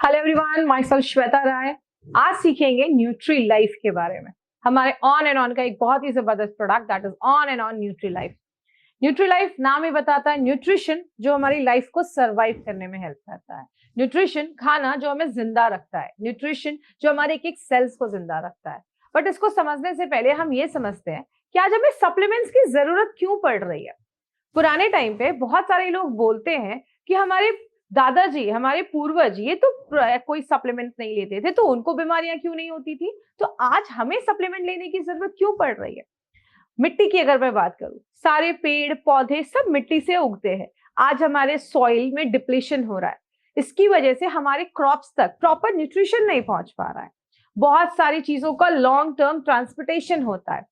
Hello everyone, myself Shweta Rai. आज सीखेंगे nutri life के बारे में। हमारे ऑन एंड ऑन का एक बहुत ही जबरदस्त product that is on and on nutri life. Nutri life नाम ही बताता है न्यूट्रिशन जो हमारी लाइफ को सरवाइव करने में हेल्प करता है। न्यूट्रिशन खाना जो हमें जिंदा रखता है, न्यूट्रिशन जो हमारे एक एक सेल्स को जिंदा रखता है। बट इसको समझने से पहले हम ये समझते हैं कि आज हमें सप्लीमेंट्स की जरूरत क्यों पड़ रही है। पुराने टाइम पे बहुत सारे लोग बोलते हैं कि हमारे दादाजी, हमारे पूर्वज ये तो कोई सप्लीमेंट नहीं लेते थे, तो उनको बीमारियां क्यों नहीं होती थी। तो आज हमें सप्लीमेंट लेने की जरूरत क्यों पड़ रही है। मिट्टी की अगर मैं बात करूं, सारे पेड़ पौधे सब मिट्टी से उगते हैं। आज हमारे सॉइल में डिप्लीशन हो रहा है। इसकी वजह से हमारे क्रॉप्स तक प्रॉपर न्यूट्रिशन नहीं पहुंच पा रहा है। बहुत सारी चीजों का लॉन्ग टर्म ट्रांसपोर्टेशन होता है।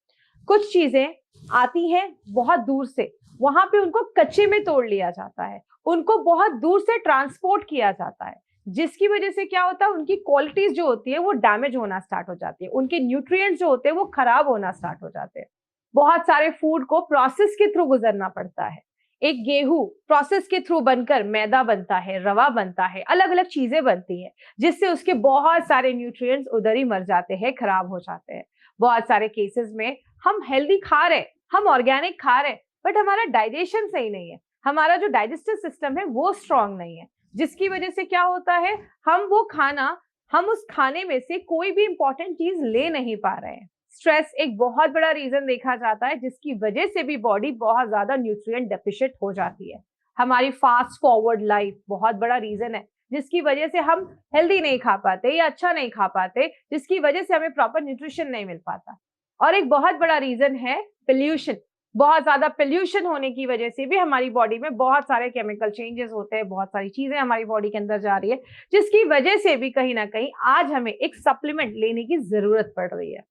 कुछ चीजें आती हैं बहुत दूर से, वहां पे उनको कच्चे में तोड़ लिया जाता है, उनको बहुत दूर से ट्रांसपोर्ट किया जाता है, जिसकी वजह से क्या होता है, उनकी क्वालिटीज जो होती है वो डैमेज होना स्टार्ट हो जाती है, उनके न्यूट्रिएंट्स जो होते हैं वो खराब होना स्टार्ट हो जाते हैं। बहुत सारे फूड को प्रोसेस के थ्रू गुजरना पड़ता है। एक गेहूं प्रोसेस के थ्रू बनकर मैदा बनता है, रवा बनता है, अलग अलग चीजें बनती हैं, जिससे उसके बहुत सारे न्यूट्रिएंट्स उधर ही मर जाते हैं, खराब हो जाते हैं। बहुत सारे केसेस में हम हेल्दी खा रहे, हम ऑर्गेनिक खा रहे, बट हमारा डाइजेशन सही नहीं है, हमारा जो डाइजेस्टिव सिस्टम है वो स्ट्रांग नहीं है, जिसकी वजह से क्या होता है, हम उस खाने में से कोई भी इंपॉर्टेंट चीज ले नहीं पा रहे हैं। स्ट्रेस एक बहुत बड़ा रीजन देखा जाता है, जिसकी वजह से भी बॉडी बहुत ज्यादा न्यूट्रिएंट डेफिशिएंट हो जाती है। हमारी फास्ट फॉरवर्ड लाइफ बहुत बड़ा रीजन है, जिसकी वजह से हम हेल्दी नहीं खा पाते या अच्छा नहीं खा पाते, जिसकी वजह से हमें प्रॉपर न्यूट्रिशन नहीं मिल पाता। और एक बहुत बड़ा रीजन है पोल्यूशन। बहुत ज्यादा पोल्यूशन होने की वजह से भी हमारी बॉडी में बहुत सारे केमिकल चेंजेस होते हैं, बहुत सारी चीजें हमारी बॉडी के अंदर जा रही है, जिसकी वजह से भी कहीं ना कहीं आज हमें एक सप्लीमेंट लेने की जरूरत पड़ रही है।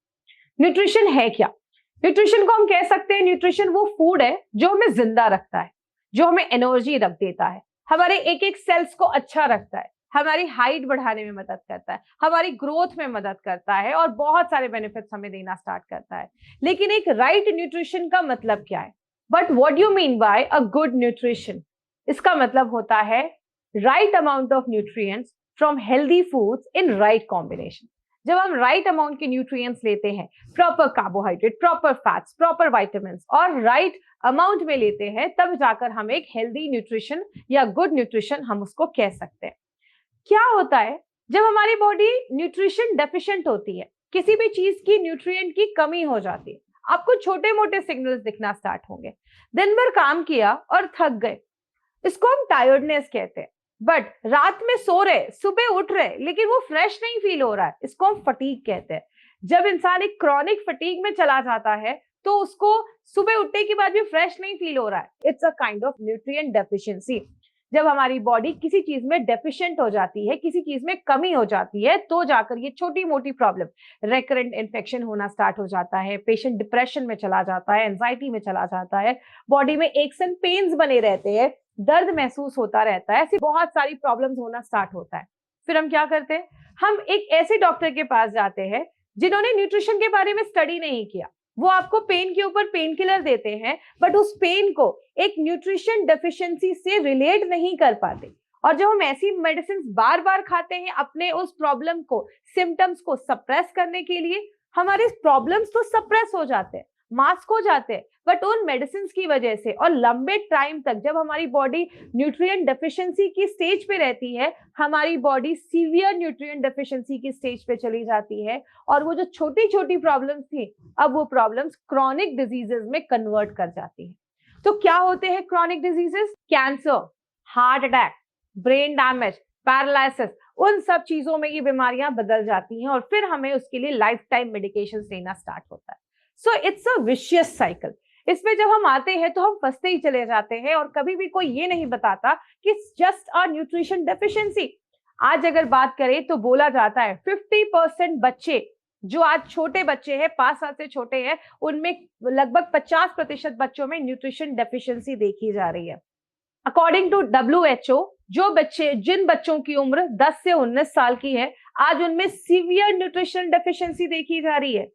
न्यूट्रिशन है क्या? न्यूट्रिशन को हम कह सकते हैं, न्यूट्रिशन वो फूड है जो हमें जिंदा रखता है, जो हमें एनर्जी रख देता है, हमारे एक एक सेल्स को अच्छा रखता है, हमारी हाइट बढ़ाने में मदद करता है, हमारी ग्रोथ में मदद करता है और बहुत सारे बेनिफिट्स हमें देना स्टार्ट करता है। लेकिन एक राइट न्यूट्रिशन का मतलब क्या है? But what you mean by a good nutrition? इसका मतलब होता है right amount of nutrients from healthy foods in right combination. जब हम राइट अमाउंट के न्यूट्रिएंट्स लेते हैं, proper carbohydrate, proper fats, proper vitamin और राइट अमाउंट में लेते हैं, तब जाकर हम एक हेल्दी न्यूट्रिशन या गुड न्यूट्रिशन हम उसको कह सकते हैं। क्या होता है जब हमारी बॉडी न्यूट्रिशन डेफिशिएंट होती है, किसी भी चीज की न्यूट्रिएंट की कमी हो जाती है, आपको छोटे मोटे सिग्नल्स दिखना स्टार्ट होंगे। दिन भर काम किया और थक गए, इसको हम टायर्डनेस कहते हैं। बट रात में सो रहे, सुबह उठ रहे, लेकिन वो फ्रेश नहीं फील हो रहा है, इसको हम फटीग कहते हैं। जब इंसान एक क्रॉनिक फटीग में चला जाता है, तो उसको सुबह उठने के बाद भी फ्रेश नहीं फील हो रहा है, it's a kind of nutrient deficiency. जब हमारी बॉडी किसी चीज में डेफिशिएंट हो जाती है, किसी चीज में कमी हो जाती है, तो जाकर ये छोटी मोटी प्रॉब्लम, रेकरेंट इन्फेक्शन होना स्टार्ट हो जाता है, पेशेंट डिप्रेशन में चला जाता है, एंजाइटी में चला जाता है, बॉडी में एक्स एंड पेन्स बने रहते हैं, दर्द महसूस होता रहता है, ऐसी बहुत सारी प्रॉब्लम्स होना स्टार्ट होता है। फिर हम क्या करते हैं, हम एक ऐसे डॉक्टर के पास जाते हैं जिन्होंने न्यूट्रिशन के बारे में स्टडी नहीं किया। वो आपको पेन के ऊपर पेन किलर देते हैं, बट उस पेन को एक न्यूट्रिशन डेफिशिएंसी से रिलेट नहीं कर पाते। और जब हम ऐसी मेडिसिन बार बार खाते हैं अपने उस प्रॉब्लम को, सिम्टम्स को सप्रेस करने के लिए, हमारे प्रॉब्लम्स तो सप्रेस हो जाते हैं, मास्क हो जाते हैं, बट उन मेडिसिन की वजह से और लंबे टाइम तक जब हमारी बॉडी न्यूट्रिएंट डेफिशिएंसी की स्टेज पे रहती है, हमारी बॉडी सीवियर न्यूट्रिएंट डेफिशिएंसी की स्टेज पे चली जाती है, और वो जो छोटी छोटी प्रॉब्लम्स थी, अब वो प्रॉब्लम्स क्रॉनिक डिजीजेस में कन्वर्ट कर जाती है। तो क्या होते हैं chronic diseases? Cancer, heart attack, brain damage, paralysis, उन सब चीजों में ये बीमारियां बदल जाती हैं, और फिर हमें उसके लिए लाइफ टाइम मेडिकेशन लेना स्टार्ट होता है। So it's a vicious cycle. इसमें जब हम आते हैं तो हम फंसते ही चले जाते हैं, और कभी भी कोई ये नहीं बताता कि जस्ट अ न्यूट्रिशन डेफिशिएंसी। आज अगर बात करें तो बोला जाता है 50% बच्चे जो आज छोटे बच्चे हैं, 5 साल से छोटे हैं, उनमें लगभग 50% बच्चों में न्यूट्रिशन डेफिशिएंसी देखी जा रही है। अकॉर्डिंग टू WHO, जिन बच्चों की उम्र 10 से 19 साल की है, आज उनमें सीवियर न्यूट्रिशन डेफिशिएंसी देखी जा रही है।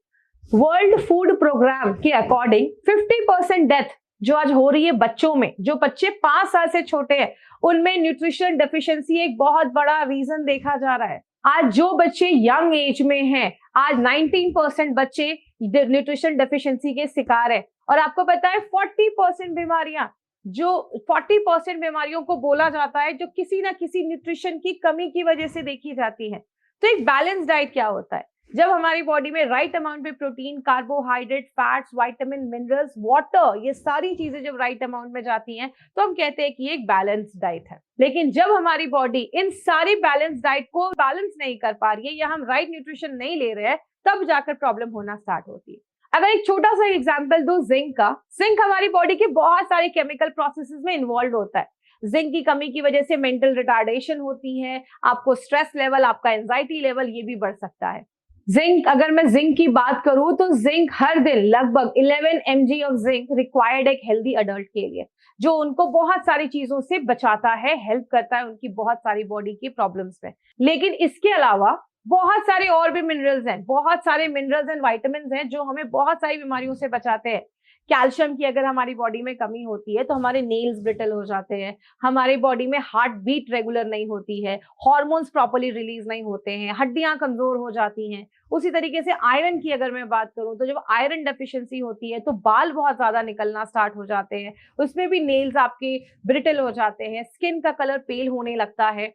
वर्ल्ड फूड प्रोग्राम के अकॉर्डिंग 50% डेथ जो आज हो रही है बच्चों में, जो बच्चे 5 साल से छोटे हैं, उनमें न्यूट्रिशन डेफिशिएंसी एक बहुत बड़ा रीजन देखा जा रहा है। आज जो बच्चे यंग एज में हैं, आज 19% बच्चे न्यूट्रिशन डेफिशिएंसी के शिकार है। और आपको पता है 40% बीमारियां, जो 40% बीमारियों को बोला जाता है, जो किसी ना किसी न्यूट्रिशन की कमी की वजह से देखी जाती है। तो एक बैलेंस डाइट क्या होता है? जब हमारी बॉडी में राइट अमाउंट में protein, carbohydrate, fats, vitamin, minerals, water, ये सारी चीजें जब राइट अमाउंट में जाती हैं, तो हम कहते हैं कि ये एक बैलेंस डाइट है। लेकिन जब हमारी बॉडी इन सारी बैलेंस डाइट को बैलेंस नहीं कर पा रही है, या हम राइट न्यूट्रिशन नहीं ले रहे हैं, तब जाकर प्रॉब्लम होना स्टार्ट होती है। अगर एक छोटा सा एग्जाम्पल दो जिंक का, जिंक हमारी बॉडी के बहुत सारे केमिकल प्रोसेसेस में इन्वॉल्व होता है। जिंक की कमी की वजह से मेंटल रिटार्डेशन होती है, आपको स्ट्रेस लेवल, आपका एंजाइटी लेवल ये भी बढ़ सकता है। जिंक, अगर मैं जिंक की बात करूं तो जिंक हर दिन लगभग 11 mg ऑफ जिंक रिक्वायर्ड एक हेल्दी अडल्ट के लिए, जो उनको बहुत सारी चीजों से बचाता है, हेल्प करता है उनकी बहुत सारी बॉडी की प्रॉब्लम्स में। लेकिन इसके अलावा बहुत सारे और भी मिनरल्स हैं, बहुत सारे मिनरल्स एंड विटामिन्स हैं जो हमें बहुत सारी बीमारियों से बचाते हैं। कैल्शियम की अगर हमारी बॉडी में कमी होती है तो हमारे नेल्स ब्रिटल हो जाते हैं, हमारी बॉडी में हार्ट बीट रेगुलर नहीं होती है, हार्मोन्स प्रॉपर्ली रिलीज नहीं होते हैं, हड्डियां कमजोर हो जाती हैं। उसी तरीके से आयरन की अगर मैं बात करूं तो जब आयरन डेफिशिएंसी होती है तो बाल बहुत ज्यादा निकलना स्टार्ट हो जाते हैं, उसमें भी नेल्स आपके ब्रिटल हो जाते हैं, स्किन का कलर पेल होने लगता है।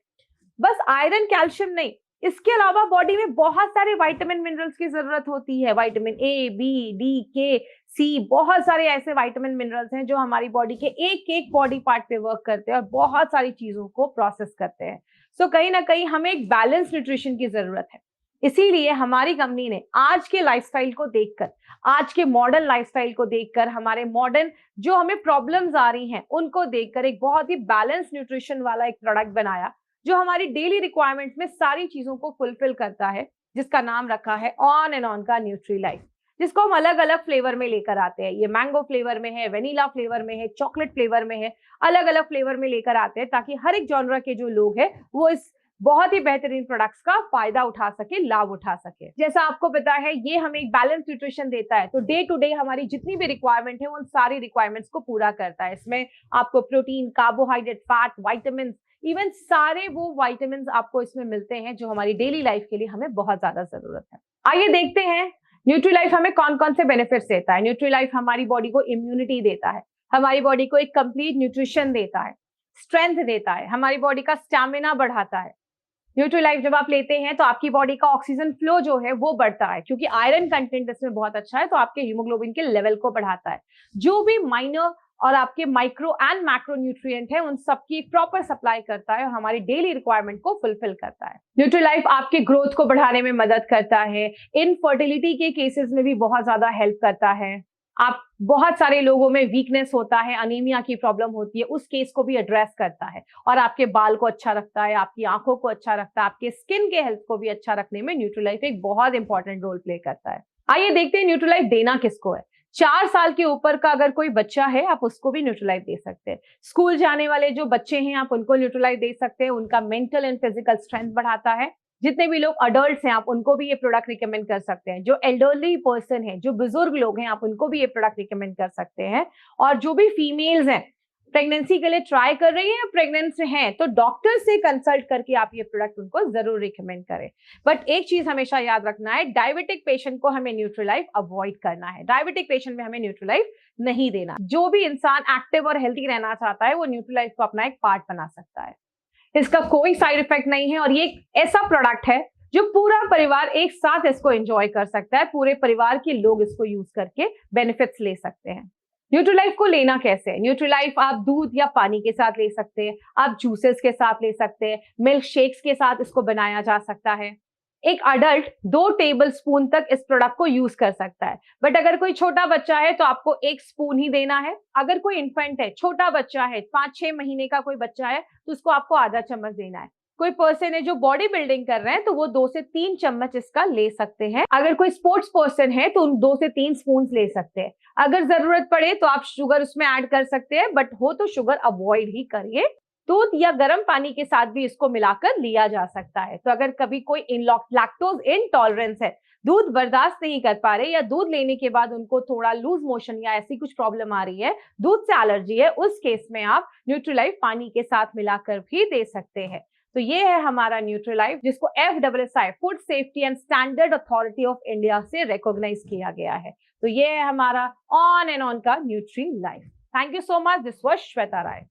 बस आयरन कैल्शियम नहीं, इसके अलावा बॉडी में बहुत सारे विटामिन मिनरल्स की जरूरत होती है। विटामिन ए, बी, डी, के, सी, बहुत सारे ऐसे विटामिन मिनरल्स हैं जो हमारी बॉडी के एक एक बॉडी पार्ट पे वर्क करते हैं और बहुत सारी चीजों को प्रोसेस करते हैं। सो कहीं ना कहीं हमें एक बैलेंस न्यूट्रिशन की जरूरत है। इसीलिए हमारी कंपनी ने आज के लाइफस्टाइल को देखकर, आज के मॉडर्न लाइफस्टाइल को देखकर, हमारे मॉडर्न जो हमें प्रॉब्लम्स आ रही हैं उनको देखकर एक बहुत ही बैलेंस न्यूट्रिशन वाला एक प्रोडक्ट बनाया, जो हमारी डेली रिक्वायरमेंट्स में सारी चीजों को फुलफिल करता है, जिसका नाम रखा है ऑन एंड ऑन का न्यूट्री लाइफ, जिसको हम अलग अलग फ्लेवर में लेकर आते हैं। ये मैंगो फ्लेवर में है, वेनिला फ्लेवर में है, चॉकलेट फ्लेवर में है, अलग अलग फ्लेवर में लेकर आते हैं ताकि हर एक जॉनरा के जो लोग हैं वो इस बहुत ही बेहतरीन प्रोडक्ट्स का फायदा उठा सके, लाभ उठा सके। जैसा आपको पता है ये हमें एक बैलेंस न्यूट्रिशन देता है, तो डे टू डे हमारी जितनी भी रिक्वायरमेंट है उन सारी रिक्वायरमेंट्स को पूरा करता है। इसमें आपको protein, carbohydrate, fat, vitamin, even सारे वो विटामिन आपको इसमें मिलते हैं जो हमारी डेली लाइफ के लिए हमें बहुत ज्यादा जरूरत है। आइए देखते हैं न्यूट्रीलाइफ हमें कौन कौन से बेनिफिट्स देता है। न्यूट्रीलाइफ हमारी बॉडी को इम्यूनिटी देता है, हमारी बॉडी को एक कंप्लीट न्यूट्रिशन देता है, स्ट्रेंथ देता है, हमारी बॉडी का स्टैमिना बढ़ाता है। न्यूट्रीलाइफ जब आप लेते हैं तो आपकी बॉडी का ऑक्सीजन फ्लो जो है वो बढ़ता है, क्योंकि आयरन कंटेंट इसमें बहुत अच्छा है, तो आपके हीमोग्लोबिन के लेवल को बढ़ाता है। जो भी माइनर और आपके माइक्रो एंड मैक्रो न्यूट्रिएंट है उन सबकी प्रॉपर सप्लाई करता है और हमारी डेली रिक्वायरमेंट को फुलफिल करता है। न्यूट्रीलाइफ आपके ग्रोथ को बढ़ाने में मदद करता है, इनफर्टिलिटी के केसेस में भी बहुत ज्यादा हेल्प करता है। आप बहुत सारे लोगों में वीकनेस होता है, अनीमिया की प्रॉब्लम होती है, उस केस को भी एड्रेस करता है और आपके बाल को अच्छा रखता है, आपकी आंखों को अच्छा रखता है, आपके स्किन के हेल्थ को भी अच्छा रखने में न्यूट्रीलाइफ एक बहुत इंपॉर्टेंट रोल प्ले करता है। आइए देखते हैं न्यूट्रीलाइफ देना किसको है। 4 साल के ऊपर का अगर कोई बच्चा है आप उसको भी न्यूट्रीलाइफ दे सकते हैं। स्कूल जाने वाले जो बच्चे हैं आप उनको न्यूट्रीलाइफ दे सकते हैं, उनका मेंटल एंड फिजिकल स्ट्रेंथ बढ़ाता है। जितने भी लोग अडल्ट्स हैं आप उनको भी ये प्रोडक्ट रिकमेंड कर सकते हैं। जो एल्डरली पर्सन है, जो बुजुर्ग लोग हैं, आप उनको भी ये प्रोडक्ट रिकमेंड कर सकते हैं। और जो भी फीमेल्स हैं, प्रेगनेंसी के लिए ट्राई कर रही है या प्रेग्नेंट हैं, तो डॉक्टर से कंसल्ट करके आप ये प्रोडक्ट उनको जरूर रिकमेंड करें। बट एक चीज हमेशा याद रखना है, डायबिटिक पेशेंट को हमें न्यूट्रीलाइफ अवॉइड करना है। डायबिटिक पेशेंट में हमें न्यूट्रीलाइफ नहीं देना। जो भी इंसान एक्टिव और हेल्थी रहना चाहता है वो न्यूट्रीलाइफ को अपना एक पार्ट बना सकता है। इसका कोई साइड इफेक्ट नहीं है और ये एक ऐसा प्रोडक्ट है जो पूरा परिवार एक साथ इसको एंजॉय कर सकता है। पूरे परिवार के लोग इसको यूज करके बेनिफिट्स ले सकते हैं। न्यूट्रीलाइफ को लेना कैसे है? न्यूट्रीलाइफ आप दूध या पानी के साथ ले सकते हैं, आप जूसेस के साथ ले सकते हैं, मिल्क शेक्स के साथ इसको बनाया जा सकता है। एक अडल्ट 2 टेबल स्पून तक इस प्रोडक्ट को यूज कर सकता है। बट अगर कोई छोटा बच्चा है तो आपको 1 स्पून ही देना है। अगर कोई इन्फेंट है, छोटा बच्चा है, 5-6 महीने का कोई बच्चा है, तो उसको आपको आधा चम्मच देना है। कोई पर्सन है जो बॉडी बिल्डिंग कर रहे हैं तो वो 2 से 3 चम्मच इसका ले सकते हैं। अगर कोई स्पोर्ट्स पर्सन है तो 2 से 3 स्पून ले सकते हैं। अगर जरूरत पड़े तो आप शुगर उसमें ऐड कर सकते हैं, बट हो तो शुगर अवॉइड ही करिए। दूध या गर्म पानी के साथ भी इसको मिलाकर लिया जा सकता है। तो अगर कभी कोई लैक्टोज इंटॉलरेंस है दूध बर्दाश्त नहीं कर पा रहे या दूध लेने के बाद उनको थोड़ा लूज मोशन या ऐसी कुछ प्रॉब्लम आ रही है, दूध से एलर्जी है, उस केस में आप न्यूट्रीलाइफ पानी के साथ मिलाकर भी दे सकते हैं। तो ये है हमारा न्यूट्रीलाइफ, जिसको FSSAI food safety and standard authority of India से रिकॉग्नाइज किया गया है। तो ये है हमारा ऑन एंड ऑन का Nutrilife. Thank you so much. This was Shweta Rai.